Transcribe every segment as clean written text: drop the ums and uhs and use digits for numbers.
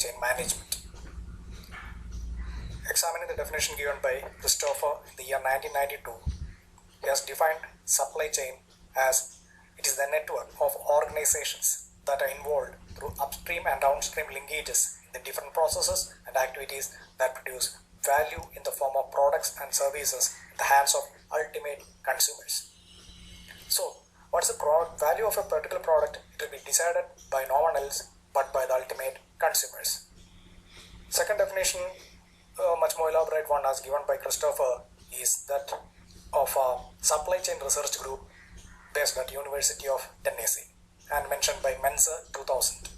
chain management. Examining the definition given by Christopher in the year 1992, he has defined supply chain as it is the network of organizations that are involved through upstream and downstream linkages in the different processes and activities that produce value in the form of products and services in the hands of ultimate consumers. So, what's the value of a particular product? It will be decided by no one else but by the ultimate consumers. Second definition, much more elaborate one as given by Christopher, is that of a supply chain research group based at University of Tennessee and mentioned by Menzer 2000.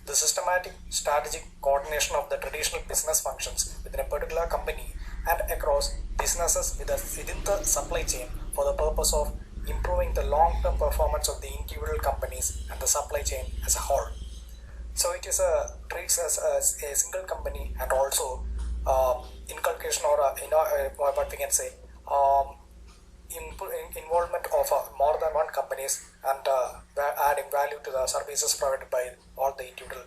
The systematic strategic coordination of the traditional business functions within a particular company and across businesses within the supply chain for the purpose of improving the long-term performance of the individual companies and the supply chain as a whole. So it is treats as a single company and also inculcation or what we can say involvement of more than one companies and adding value to the services provided by all the individual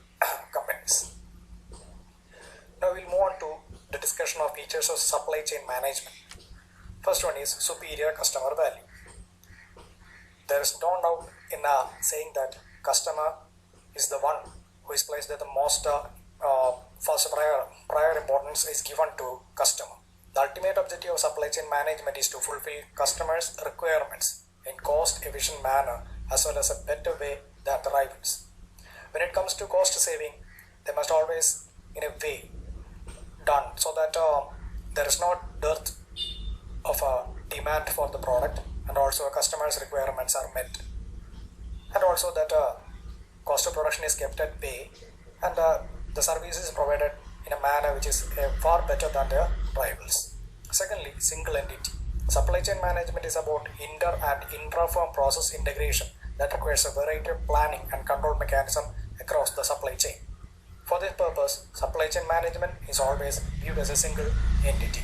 companies. Now we'll move on to the discussion of features of supply chain management. First one is superior customer value. There is no doubt in saying that customer is the one who is placed at the most first prior importance is given to customer. The ultimate objective of supply chain management is to fulfill customers' requirements in cost-efficient manner as well as a better way than the rivals. When it comes to cost saving, they must always in a way done so that there is no dearth of a demand for the product and also customers' requirements are met, and also that cost of production is kept at bay and the service is provided in a manner which is far better than their rivals. Secondly, single entity. Supply chain management is about inter and intra-firm process integration that requires a variety of planning and control mechanism across the supply chain. For this purpose, supply chain management is always viewed as a single entity.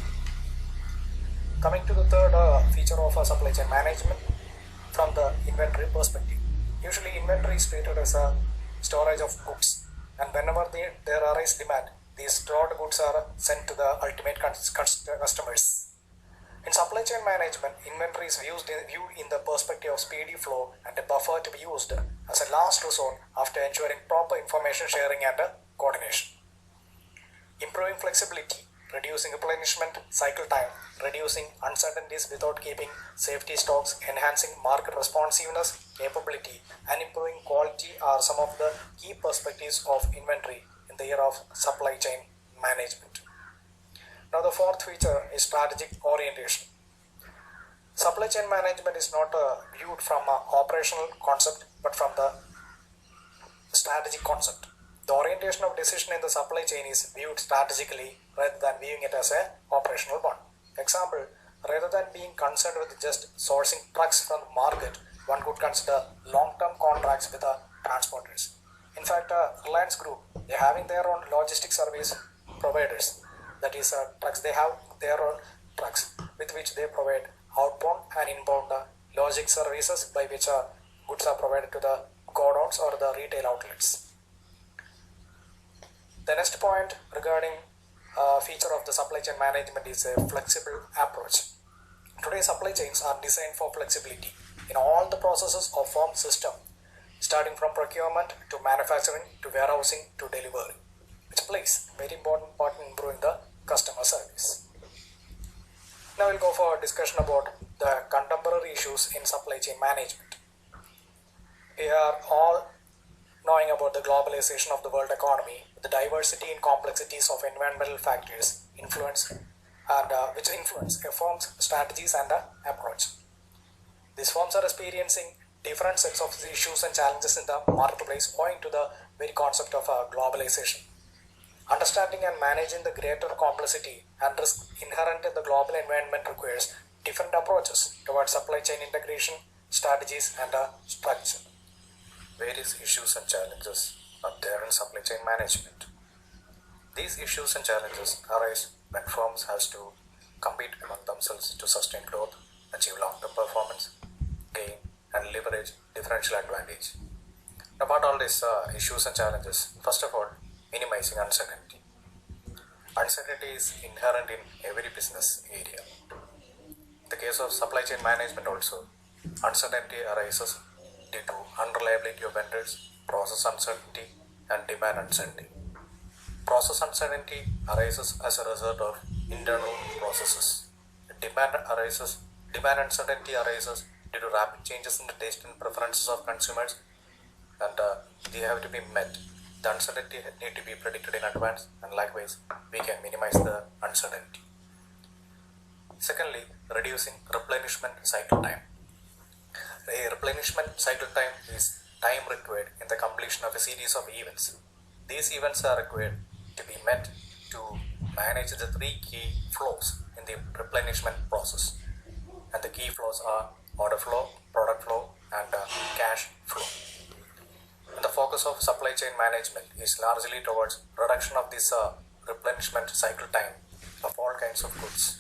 Coming to the third feature of supply chain management from the inventory perspective. Usually inventory is treated as a storage of goods, and whenever there arise demand, these stored goods are sent to the ultimate customers. In supply chain management, inventory is viewed in the perspective of speedy flow and a buffer to be used as a last resort after ensuring proper information sharing and coordination. Improving flexibility, reducing replenishment cycle time, reducing uncertainties without keeping safety stocks, enhancing market responsiveness, capability, and improving quality are some of the key perspectives of inventory in the area of supply chain management. Now the fourth feature is strategic orientation. Supply chain management is not viewed from an operational concept but from the strategic concept. The orientation of decision in the supply chain is viewed strategically rather than viewing it as an operational one. Example, rather than being concerned with just sourcing trucks from the market, one could consider long-term contracts with the transporters. In fact, Reliance Group, they are having their own logistic service providers. That is, trucks. They have their own trucks with which they provide outbound and inbound logistic services by which goods are provided to the godowns or the retail outlets. The next point regarding feature of the supply chain management is a flexible approach. Today, supply chains are designed for flexibility in all the processes of firm system, starting from procurement to manufacturing to warehousing to delivery, which plays a very important part in improving the customer service. Now we'll go for a discussion about the contemporary issues in supply chain management. We are all knowing about the globalization of the world economy, the diversity and complexities of environmental factors influence and which influence a firm's strategies and approach. These firms are experiencing different sets of issues and challenges in the marketplace owing to the very concept of globalization. Understanding and managing the greater complexity and risk inherent in the global environment requires different approaches towards supply chain integration, strategies and structure. Various issues and challenges are there in supply chain management. These issues and challenges arise when firms have to compete among themselves to sustain growth, achieve long-term performance, gain and leverage differential advantage. Now, what are all these issues and challenges? First of all, minimizing uncertainty. Uncertainty is inherent in every business area. In the case of supply chain management also, uncertainty arises due to unreliability of vendors, process uncertainty, and demand uncertainty. Process uncertainty arises as a result of internal processes. Demand uncertainty arises due to rapid changes in the taste and preferences of consumers, and they have to be met. The uncertainty need to be predicted in advance, and likewise, we can minimize the uncertainty. Secondly, reducing replenishment cycle time. A replenishment cycle time is time required in the completion of a series of events. These events are required to be met to manage the three key flows in the replenishment process. And the key flows are order flow, product flow, and cash flow. And the focus of supply chain management is largely towards reduction of this replenishment cycle time of all kinds of goods,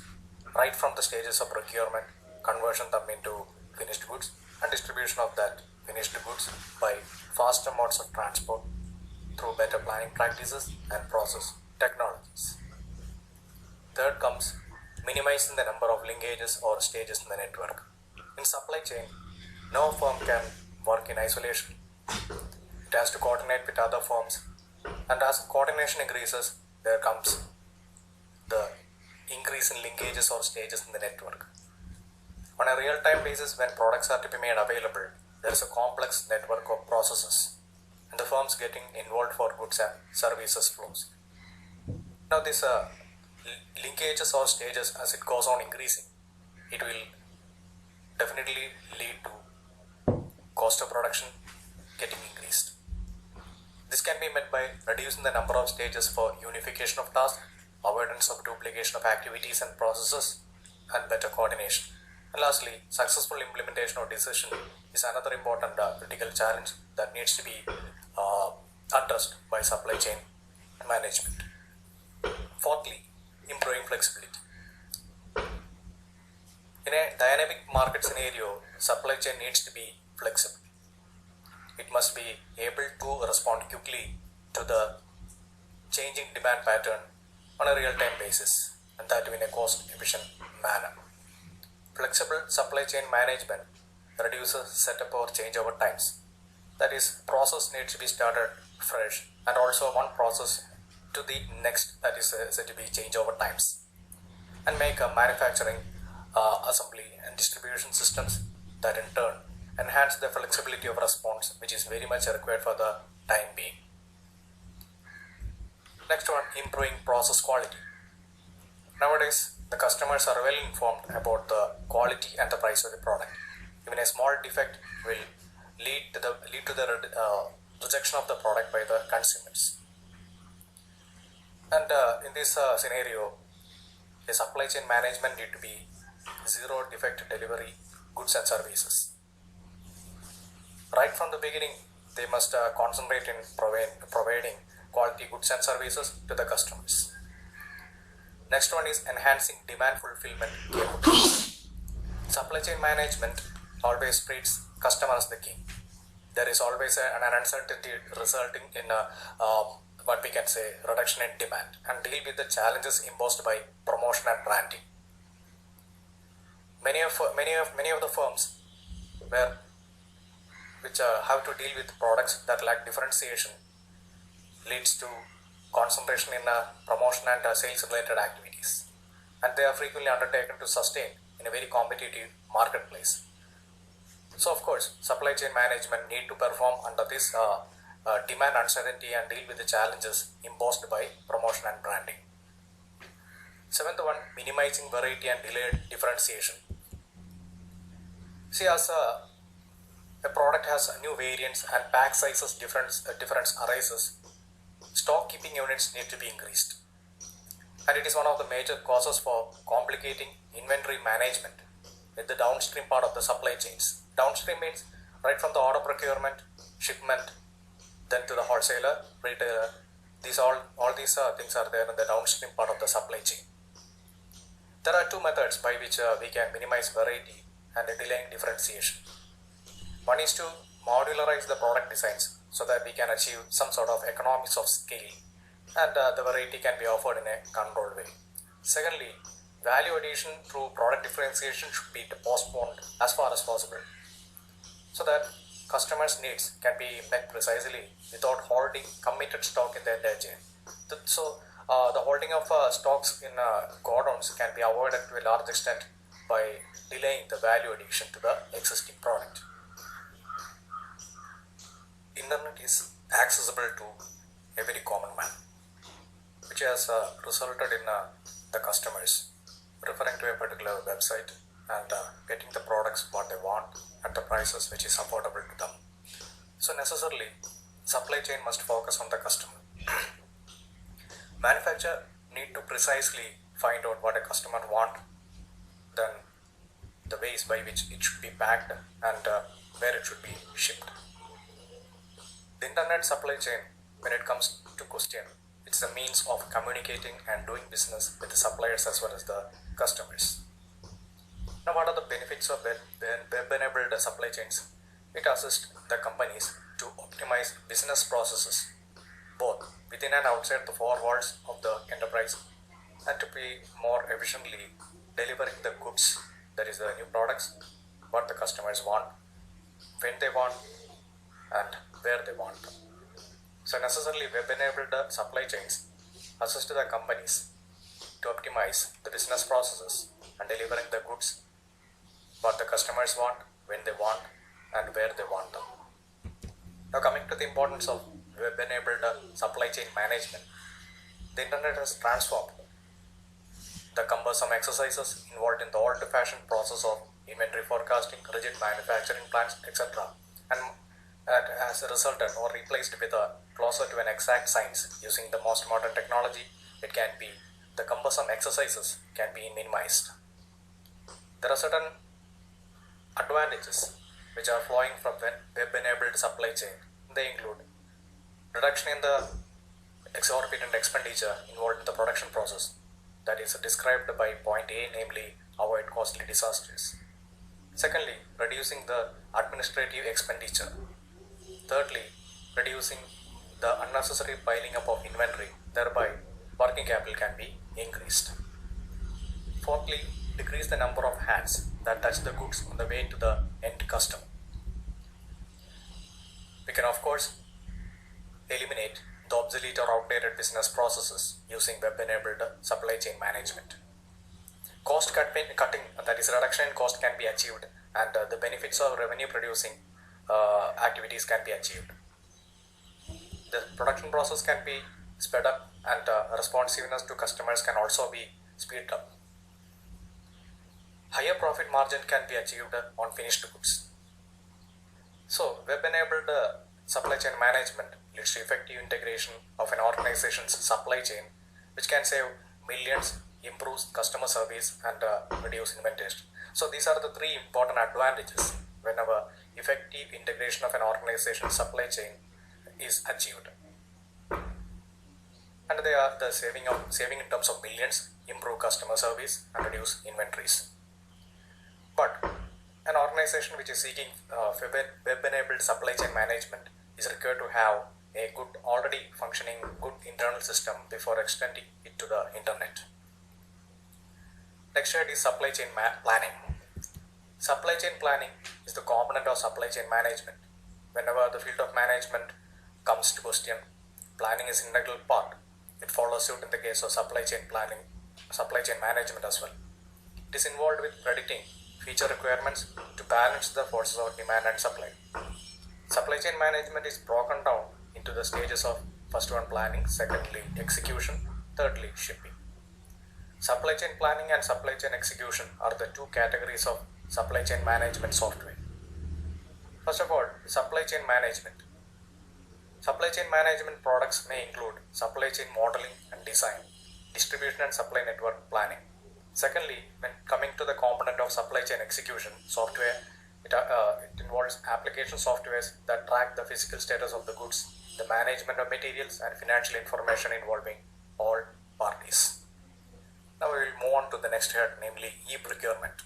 right from the stages of procurement, conversion them into finished goods, and distribution of that finished goods by faster modes of transport through better planning practices and process technologies. Third comes minimizing the number of linkages or stages in the network. In supply chain, no firm can work in isolation. It has to coordinate with other firms, and as coordination increases, there comes the increase in linkages or stages in the network. On a real-time basis, when products are to be made available, there is a complex network of processes, and the firms getting involved for goods and services flows. Now, these linkages or stages, as it goes on increasing, it will definitely lead to cost of production getting increased. This can be met by reducing the number of stages for unification of tasks, avoidance of duplication of activities and processes, and better coordination. And lastly, successful implementation of decision is another important critical challenge that needs to be addressed by supply chain management. Fourthly, improving flexibility. In a dynamic market scenario, supply chain needs to be flexible. It must be able to respond quickly to the changing demand pattern on a real-time basis, and that in a cost-efficient manner. Flexible supply chain management reduces setup or changeover times. That is, process needs to be started fresh, and also one process to the next, that is said to be changeover times, and make a manufacturing, assembly and distribution systems that in turn enhance the flexibility of response, which is very much required for the time being. Next one, improving process quality. Nowadays, the customers are well informed about the quality and the price of the product. Even a small defect will lead to the rejection of the product by the consumers. And in this scenario, the supply chain management need to be zero defect delivery goods and services. Right from the beginning, they must concentrate in providing quality goods and services to the customers. Next one is enhancing demand fulfillment capabilities. Supply chain management always treats customer as the king. There is always an uncertainty resulting in what we can say reduction in demand, and deal with the challenges imposed by promotion and branding. Many of the firms which have to deal with products that lack differentiation leads to concentration in promotion and sales related activities, and they are frequently undertaken to sustain in a very competitive marketplace. So of course, supply chain management need to perform under this demand uncertainty and deal with the challenges imposed by promotion and branding. Seventh one, minimizing variety and delayed differentiation. See, as a product has new variants and pack sizes difference arises, stock keeping units need to be increased, and it is one of the major causes for complicating inventory management with the downstream part of the supply chains. Downstream means right from the order procurement, shipment, then to the wholesaler, retailer. All these things are there in the downstream part of the supply chain. There are two methods by which we can minimize variety and delaying differentiation. One is to modularize the product designs so that we can achieve some sort of economies of scale and the variety can be offered in a controlled way. Secondly, value addition through product differentiation should be postponed as far as possible, so that customers' needs can be met precisely without holding committed stock in the entire chain. The holding of stocks in godowns can be avoided to a large extent by delaying the value addition to the existing product. Internet is accessible to every common man, which has resulted in the customers referring to a particular website and getting the products what they want at the prices which is affordable to them. So necessarily, supply chain must focus on the customer. Manufacturer need to precisely find out what a customer want, then the ways by which it should be packed and where it should be shipped. The internet supply chain, when it comes to question, it's a means of communicating and doing business with the suppliers as well as the customers. Now, what are the benefits of web-enabled supply chains? It assists the companies to optimize business processes, both within and outside the four walls of the enterprise, and to be more efficiently delivering the goods, that is the new products, what the customers want, when they want, and where they want. So necessarily web-enabled supply chains assist the companies to optimize the business processes and delivering the goods what the customers want, when they want, and where they want them. Now coming to the importance of web-enabled supply chain management, the internet has transformed the cumbersome exercises involved in the old-fashioned process of inventory forecasting, rigid manufacturing plans, etc., and has resulted or replaced with a closer to an exact science using the most modern technology. The cumbersome exercises can be minimized. There are certain advantages which are flowing from web-enabled supply chain. They include reduction in the exorbitant expenditure involved in the production process, that is described by point A, namely avoid costly disasters. Secondly, reducing the administrative expenditure. Thirdly, reducing the unnecessary piling up of inventory, thereby working capital can be increased. Fourthly, decrease the number of hands that touch the goods on the way to the end customer. We can of course eliminate the obsolete or outdated business processes using web-enabled supply chain management. Cost cutting, that is reduction in cost, can be achieved, and the benefits of revenue producing activities can be achieved. The production process can be sped up, and responsiveness to customers can also be speeded up. Higher profit margin can be achieved on finished goods. So, web-enabled supply chain management leads to effective integration of an organization's supply chain, which can save millions, improves customer service, and reduce inventory. So these are the three important advantages whenever effective integration of an organization's supply chain is achieved. And they are the saving in terms of millions, improve customer service, and reduce inventories. But an organization which is seeking web-enabled supply chain management is required to have a already functioning good internal system before extending it to the internet. Next head is supply chain planning. Supply chain planning is the component of supply chain management. Whenever the field of management comes to question, planning is an integral part. It follows suit in the case of supply chain planning, supply chain management as well. It is involved with predicting feature requirements to balance the forces of demand and supply. Supply chain management is broken down into the stages of first one planning, secondly execution, thirdly shipping. Supply chain planning and supply chain execution are the two categories of supply chain management software. First of all, supply chain management. Supply chain management products may include supply chain modeling and design, distribution and supply network planning. Secondly, when coming to the component of supply chain execution software, it involves application softwares that track the physical status of the goods, the management of materials, and financial information involving all parties. Now we will move on to the next head, namely e-procurement.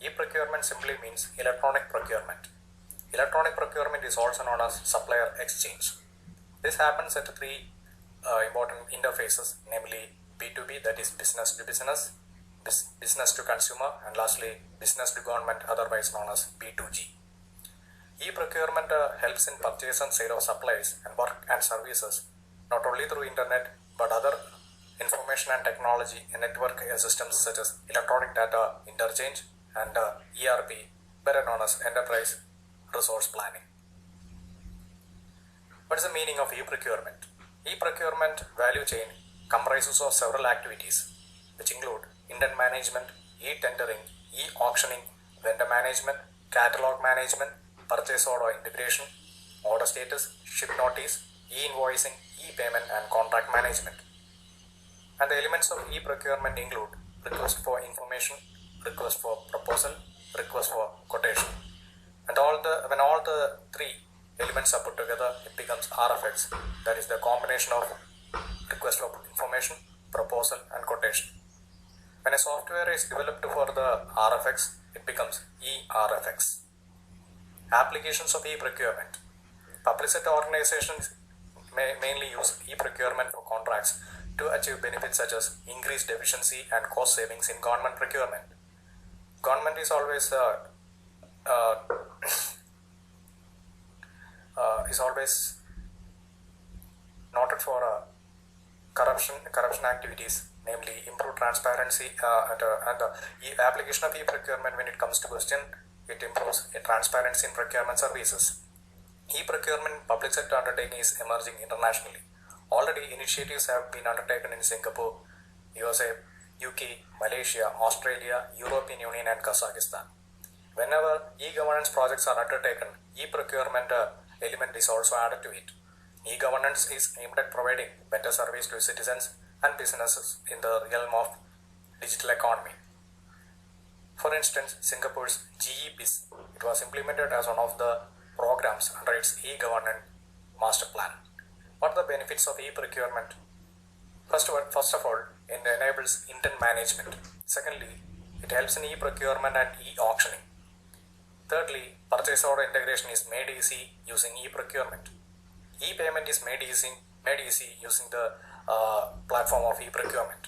E-procurement simply means electronic procurement. Electronic procurement is also known as supplier exchange. This happens at three important interfaces, namely B2B, that is business to business, business to consumer, and lastly business to government, otherwise known as B2G. E-procurement helps in purchase and sale of supplies and work and services not only through internet but other information and technology and network systems such as electronic data interchange and ERP, better known as enterprise resource planning. What is the meaning of e-procurement? E-procurement value chain comprises of several activities which include intent management, e-tendering, e-auctioning, vendor management, catalog management, purchase order integration, order status, ship notice, e-invoicing, e-payment, and contract management. And the elements of e-procurement include request for information, request for proposal, request for quotation. And when all the three elements are put together, it becomes RFX, that is the combination of request for information, proposal, and quotation. When a software is developed for the RFX, it becomes eRFX. Applications of e-procurement. Public sector organizations mainly use e-procurement for contracts to achieve benefits such as increased efficiency and cost savings in government procurement. Government is always noted for corruption activities, namely improved transparency and the application of e-procurement. When it comes to question, it improves transparency in procurement services. E-procurement public sector undertaking is emerging internationally. Already initiatives have been undertaken in Singapore, USA, UK, Malaysia, Australia, European Union, and Kazakhstan. Whenever e-governance projects are undertaken, e-procurement element is also added to it. E-governance is aimed at providing better service to citizens and businesses in the realm of digital economy. For instance, Singapore's GEBIS, it was implemented as one of the programs under its e-governance master plan. What are the benefits of e-procurement? First of all, it enables intent management. Secondly, it helps in e-procurement and e-auctioning. Thirdly, purchase order integration is made easy using e-procurement. E-payment is made easy using the platform of e-procurement.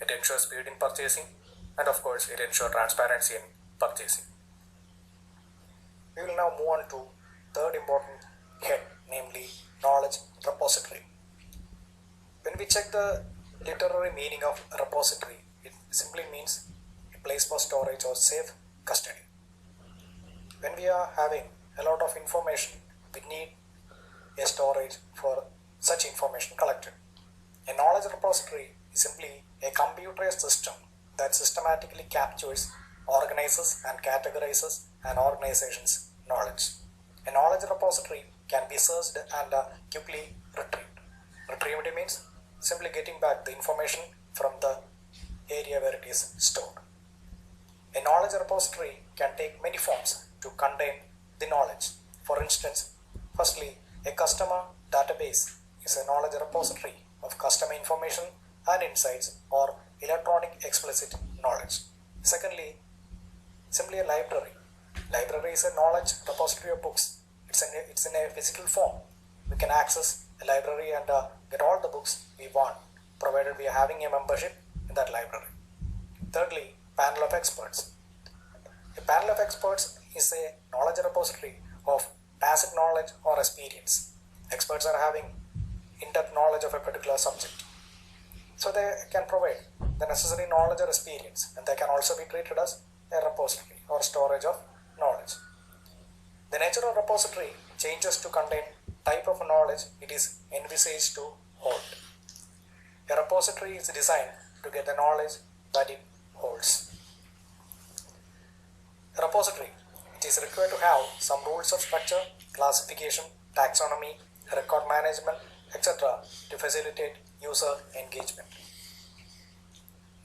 It ensures speed in purchasing, and of course, it ensures transparency in purchasing. We will now move on to third important head, namely knowledge repository. When we check the literary meaning of repository, it simply means a place for storage or safe custody. When we are having a lot of information, we need a storage for such information collected. A knowledge repository is simply a computerized system that systematically captures, organizes, and categorizes an organization's knowledge. A knowledge repository can be searched and quickly retrieved. Retrieved means simply getting back the information from the area where it is stored. A knowledge repository can take many forms to contain the knowledge. For instance, firstly, a customer database is a knowledge repository of customer information and insights or electronic explicit knowledge. Secondly, simply a library. Library is a knowledge repository of books. It's in a physical form. We can access a library and get all the books we want, provided we are having a membership in that library. Thirdly, panel of experts. A panel of experts is a knowledge repository of tacit knowledge or experience. Experts are having in-depth knowledge of a particular subject. So they can provide the necessary knowledge or experience, and they can also be treated as a repository or storage of knowledge. The nature of repository changes to contain type of knowledge it is envisaged to hold. A repository is designed to get the knowledge that it holds. A repository, it is required to have some rules of structure, classification, taxonomy, record management, etc. to facilitate user engagement.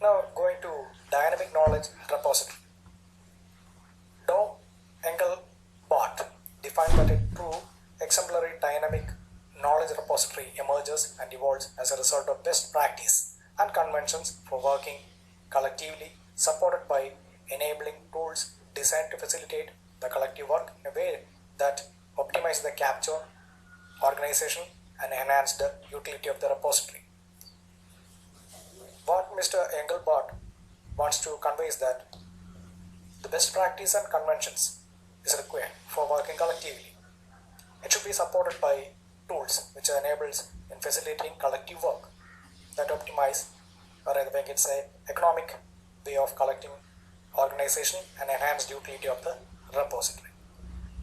Now going to dynamic knowledge repository. Engelbart defined that a true exemplary dynamic knowledge repository emerges and evolves as a result of best practice and conventions for working collectively, supported by enabling tools designed to facilitate the collective work in a way that optimizes the capture, organization, and enhance the utility of the repository. What Mr. Engelbart wants to convey is that the best practice and conventions is required for working collectively. It should be supported by tools which enables in facilitating collective work that optimize, or rather we can say, economic way of collecting organization and enhance the utility of the repository.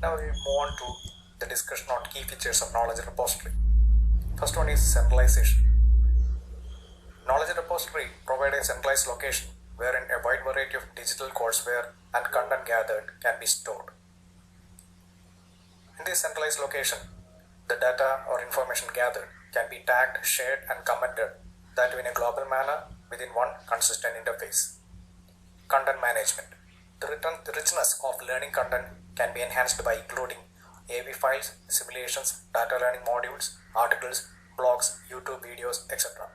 Now we move on to the discussion on key features of knowledge repository. First one is centralization. Knowledge repository provides a centralized location wherein a wide variety of digital courseware and content gathered can be stored. In this centralized location, the data or information gathered can be tagged, shared and commented, that in a global manner within one consistent interface. Content management. The richness of learning content can be enhanced by including AV files, simulations, data learning modules, articles, blogs, YouTube videos, etc.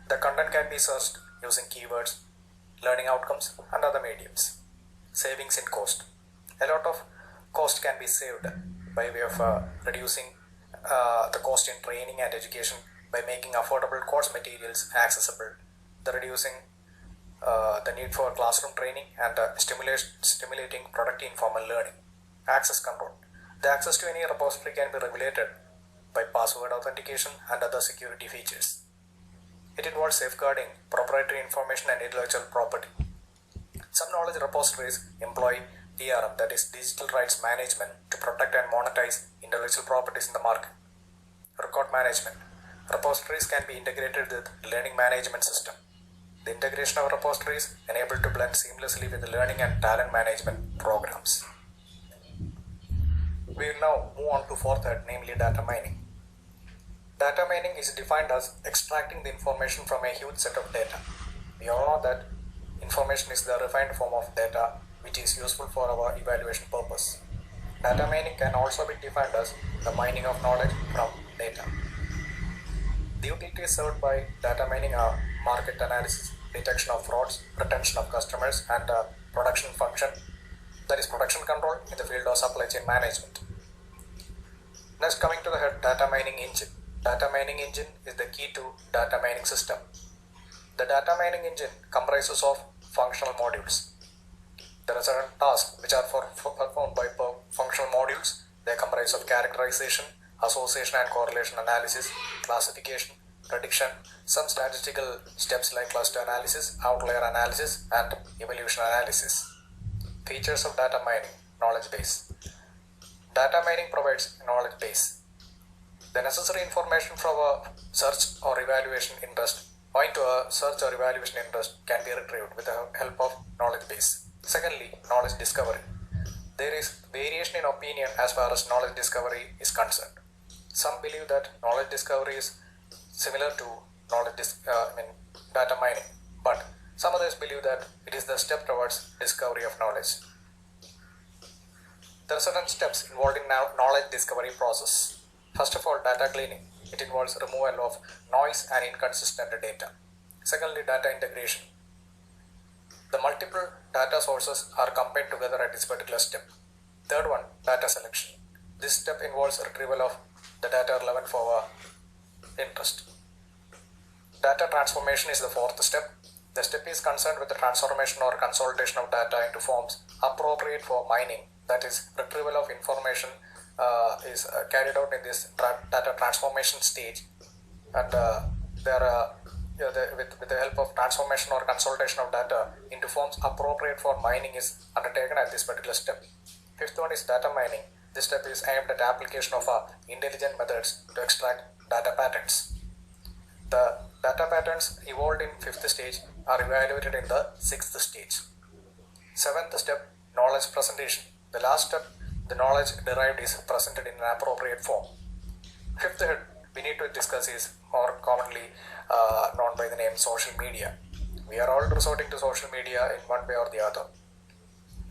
The content can be searched using keywords, learning outcomes and other mediums. Savings in cost. A lot of cost can be saved by way of reducing the cost in training and education by making affordable course materials accessible, the reducing the need for classroom training and stimulating productive informal learning. Access control. The access to any repository can be regulated by password authentication and other security features. It involves safeguarding proprietary information and intellectual property. Some knowledge repositories employ DRM, that is digital rights management, to protect and monetize intellectual properties in the market. Record management. Repositories can be integrated with learning management system. The integration of repositories enable to blend seamlessly with the learning and talent management programs. We will now move on to fourth head, namely data mining. Data mining is defined as extracting the information from a huge set of data. We all know that information is the refined form of data which is useful for our evaluation purpose. Data mining can also be defined as the mining of knowledge from data. The utilities served by data mining are market analysis, detection of frauds, retention of customers, and production function, that is production control in the field of supply chain management. Next, coming to the head, data mining engine. Data mining engine is the key to data mining system. The data mining engine comprises of functional modules. There are certain tasks which are performed by functional modules. They comprise of characterization, association and correlation analysis, classification, prediction, some statistical steps like cluster analysis, outlier analysis, and evolution analysis. Features of data mining: knowledge base. Data mining provides a knowledge base. The necessary information from a search or evaluation interest owing to a search or evaluation interest can be retrieved with the help of knowledge base. Secondly, knowledge discovery. There is variation in opinion as far as knowledge discovery is concerned. Some believe that knowledge discovery is similar to data mining, but some others believe that it is the step towards discovery of knowledge. There are certain steps involved in knowledge discovery process. First of all, data cleaning. It involves removal of noise and inconsistent data. Secondly, data integration. The multiple data sources are combined together at this particular step. Third one, data selection. This step involves retrieval of the data relevant for our interest. Data transformation is the fourth step. The step is concerned with the transformation or consolidation of data into forms appropriate for mining, that is, retrieval of information is carried out in this data transformation stage, and with the help of transformation or consolidation of data into forms appropriate for mining is undertaken at this particular step. Fifth one is data mining. This step is aimed at application of intelligent methods to extract data patterns. The data patterns evolved in fifth stage are evaluated in the sixth stage. Seventh step, knowledge presentation. The last step, the knowledge derived is presented in an appropriate form. Fifth head we need to discuss is more commonly known by the name social media. We are all resorting to social media in one way or the other.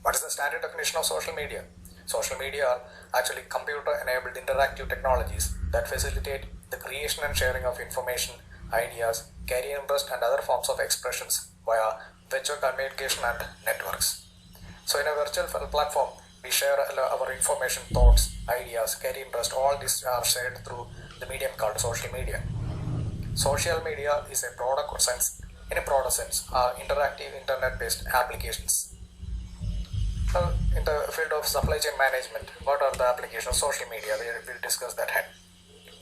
What is the standard definition of social media? Social media are actually computer-enabled interactive technologies that facilitate the creation and sharing of information, ideas, career interest and other forms of expressions via virtual communication and networks. So in a virtual platform, we share our information, thoughts, ideas, career interest, all these are shared through the medium called social media. Social media is a broader sense, in a broader sense, are interactive internet-based applications. Now, in the field of supply chain management, what are the applications of social media? We will discuss that ahead.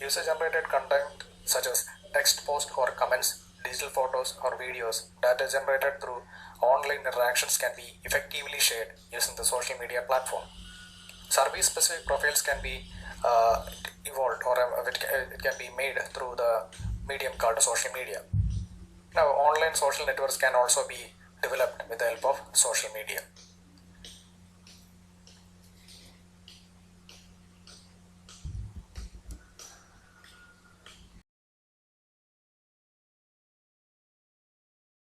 User-generated content such as text posts or comments, digital photos or videos, data generated through online interactions can be effectively shared using the social media platform. Service-specific profiles can be evolved, or it can be made through the medium called social media. Now, online social networks can also be developed with the help of social media.